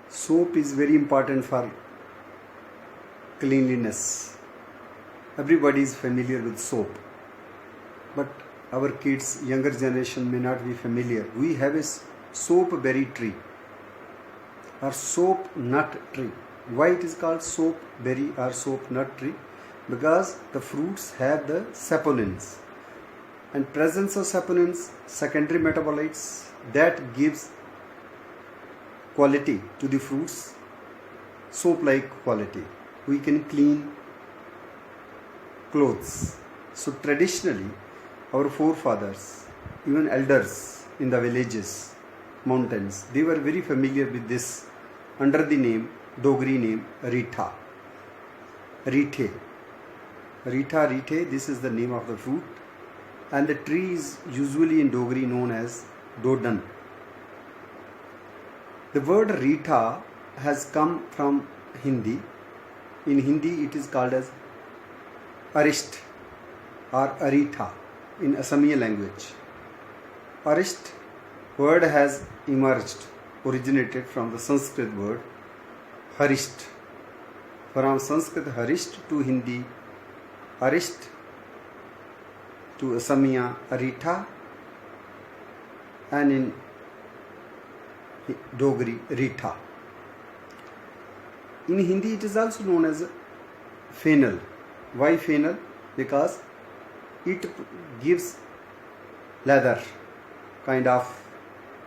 Soap is very important for cleanliness. Everybody is familiar with soap, but our kids, younger generation may not be familiar. We have a soap berry tree or soap nut tree. Why it is called soap berry or soap nut tree? Because the fruits have the saponins, and presence of saponins, secondary metabolites, that gives quality to the fruits, soap like quality. We can clean clothes. So traditionally our forefathers, even elders in the villages, mountains, they were very familiar with this under the name, Dogri name, Rita. Rite. Rita, Rite, this is the name of the fruit, and the tree is usually in Dogri known as Dodan. The word Rita has come from Hindi. In Hindi it is called as Arist or Arita in Assamese language. Arist word has emerged, originated from the Sanskrit word Harist. From Sanskrit Harist to Hindi Arist, to Assamese Arita, and in Dogri Rita. In Hindi it is also known as fennel. Why fennel? Because it gives leather kind of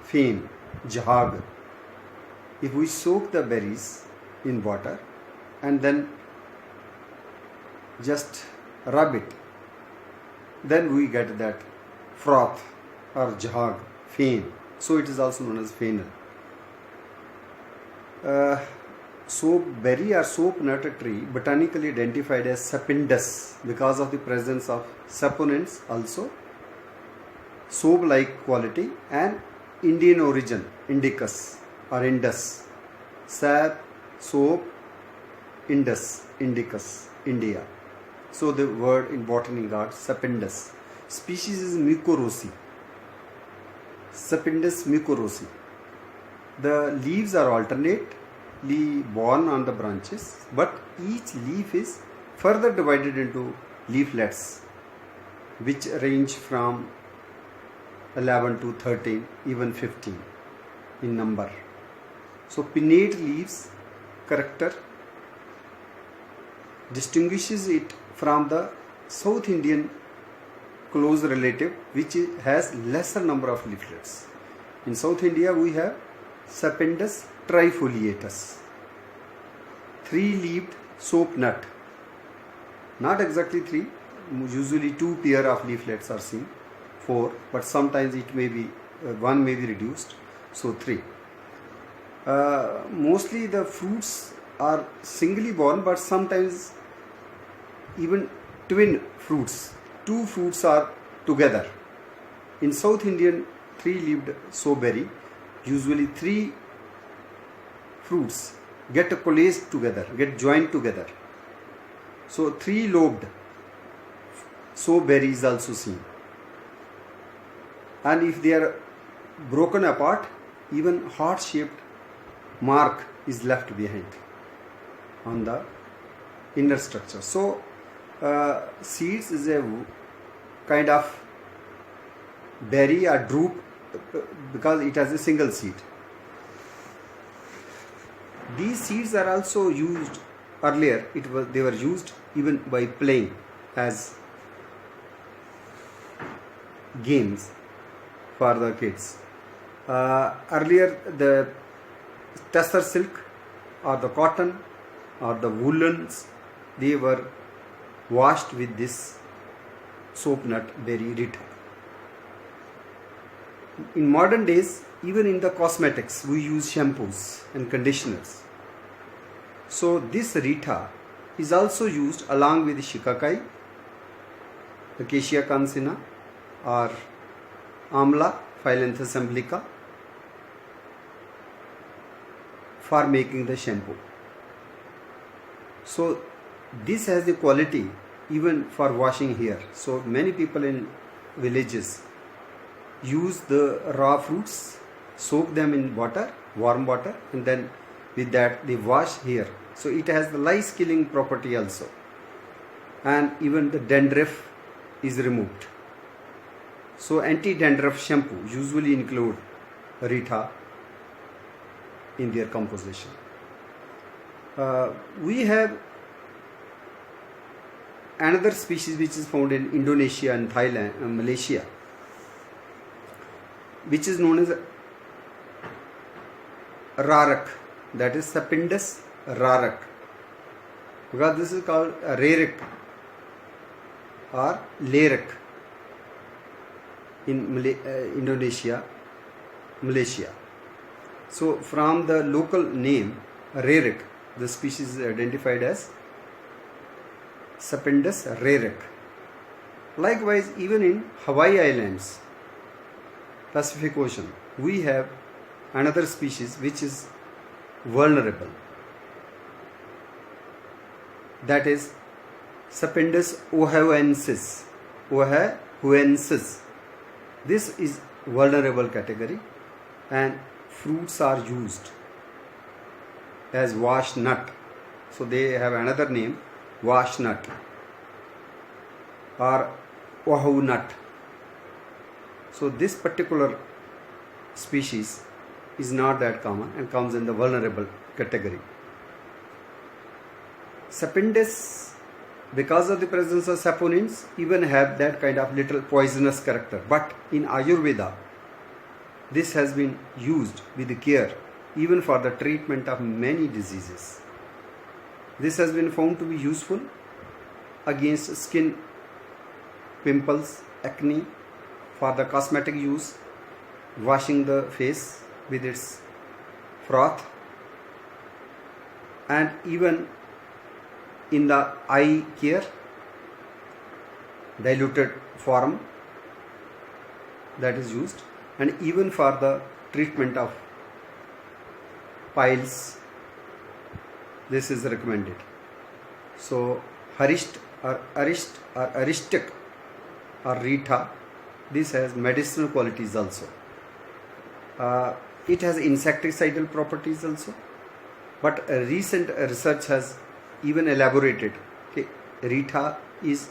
fame, jhag. If we soak the berries in water and then just rub it, then we get that froth or jhag, fame. So it is also known as fennel. Soap berry or soap nut tree botanically identified as Sapindus because of the presence of saponins, also soap like quality, and Indian origin, Indicus or Indus. Sap, soap, Indus, Indicus, India. So the word in botany got Sapindus. Species is Mucorosi. Sapindus mucorosi. The leaves are alternately borne on the branches, but each leaf is further divided into leaflets, which range from 11 to 13, even 15 in number. So pinnate leaves character distinguishes it from the South Indian close relative, which has lesser number of leaflets. In South India we have Sapindus trifoliatus, three-leaved soap nut. Not exactly three, usually two pair of leaflets are seen, four, but sometimes it may be one may be reduced, so three. Mostly the fruits are singly borne, but sometimes even twin fruits. Two fruits are together. In South Indian three-leaved soap berry, usually three fruits get coalesced together, get joined together. So three-lobed soap berry is also seen. And if they are broken apart, even heart-shaped mark is left behind on the inner structure. So seeds is a kind of berry or drupe because it has a single seed. These seeds are also used earlier. They were used even by playing as games for the kids. Earlier the tussar silk or the cotton or the woolens, they were washed with this soap nut berry Rita. In modern days, even in the cosmetics, we use shampoos and conditioners. So this Rita is also used along with shikakai, Acacia cancina, or Amla, Phyllanthus umbilica, for making the shampoo. So this has the quality even for washing hair. So many people in villages use the raw fruits, soak them in water, warm water, and then with that they wash hair. So it has the lice killing property also, and even the dandruff is removed. So anti-dandruff shampoo usually include Rita in their composition. We have another species which is found in Indonesia and Thailand and Malaysia, which is known as rarak, that is Sapindus rarak, because this is called rarik or larak in Indonesia, Malaysia. So from the local name rarik, the species is identified as Sapindus rarak. Likewise, even in Hawaii Islands, Pacific Ocean, we have another species which is vulnerable, that is Sapindus ohahuensis. Ohahuensis. This is vulnerable category, and fruits are used as wash nut. So they have another name, wash nut or oahu nut. So this particular species is not that common and comes in the vulnerable category. Sapindus, because of the presence of saponins, even have that kind of little poisonous character. But in Ayurveda, this has been used with care even for the treatment of many diseases. This has been found to be useful against skin pimples, acne, for the cosmetic use, washing the face with its froth, and even in the eye care, diluted form that is used, and even for the treatment of piles, this is recommended. So Harisht or Aristic or Rita, this has medicinal qualities also. It has insecticidal properties also, but recent research has even elaborated, okay, Rita is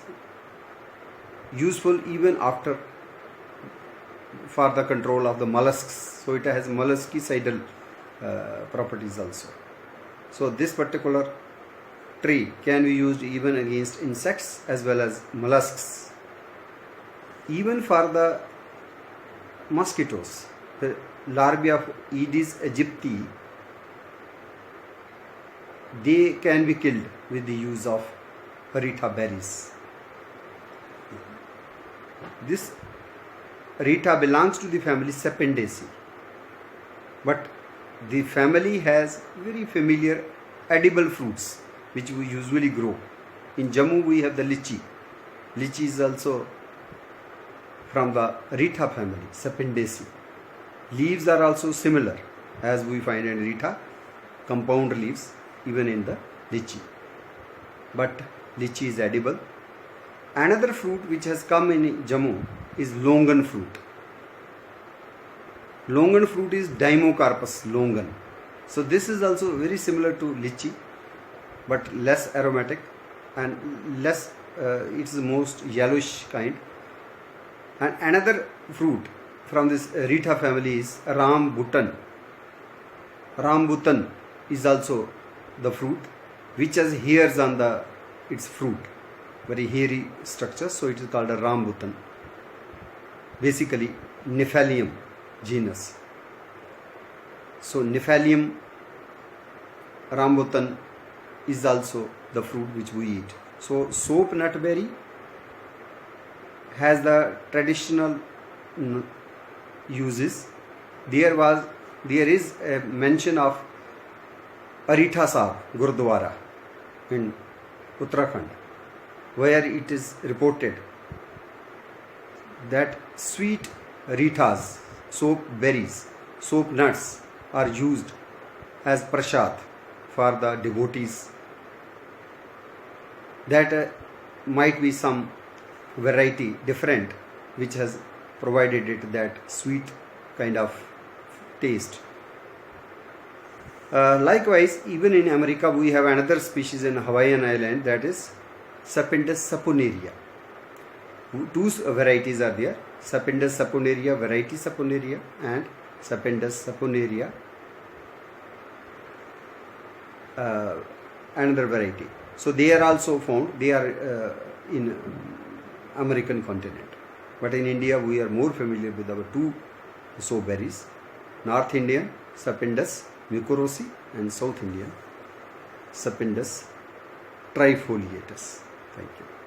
useful even after for the control of the mollusks. So it has molluscicidal properties also. So this particular tree can be used even against insects as well as mollusks. Even for the mosquitoes, the larvae of Aedes aegypti, they can be killed with the use of Rita berries. This Rita belongs to the family Sapindaceae, but the family has very familiar edible fruits which we usually grow. In Jammu we have the lychee. Lychee is also from the Rita family, Sapindaceae. Leaves are also similar as we find in Rita, compound leaves even in the lychee. But lychee is edible. Another fruit which has come in Jammu is longan fruit. Longan fruit is Dymocarpus longan. So this is also very similar to lychee, but less aromatic and less, it's the most yellowish kind. And another fruit from this Rita family is rambutan. Rambutan is also the fruit which has hairs on its fruit, very hairy structure, so it is called a rambutan. Basically Nephalium genus. So Nephalium rambutan is also the fruit which we eat. So soap nutberry has the traditional uses. There is a mention of Arita Sahib Gurdwara in Uttarakhand, where it is reported that sweet ritas, soap berries, soap nuts are used as prasad for the devotees. That might be some variety different which has provided it that sweet kind of taste. Likewise, even in America, we have another species in Hawaiian island, that is Sapindus saponaria. Two varieties are there: Sapindus saponaria, variety saponaria, and Sapindus saponaria, another variety. So they are also found. They are in American continent, but in India we are more familiar with our two soap berries: North Indian Sapindus mucorosi and South Indian Sapindus trifoliatus. Thank you.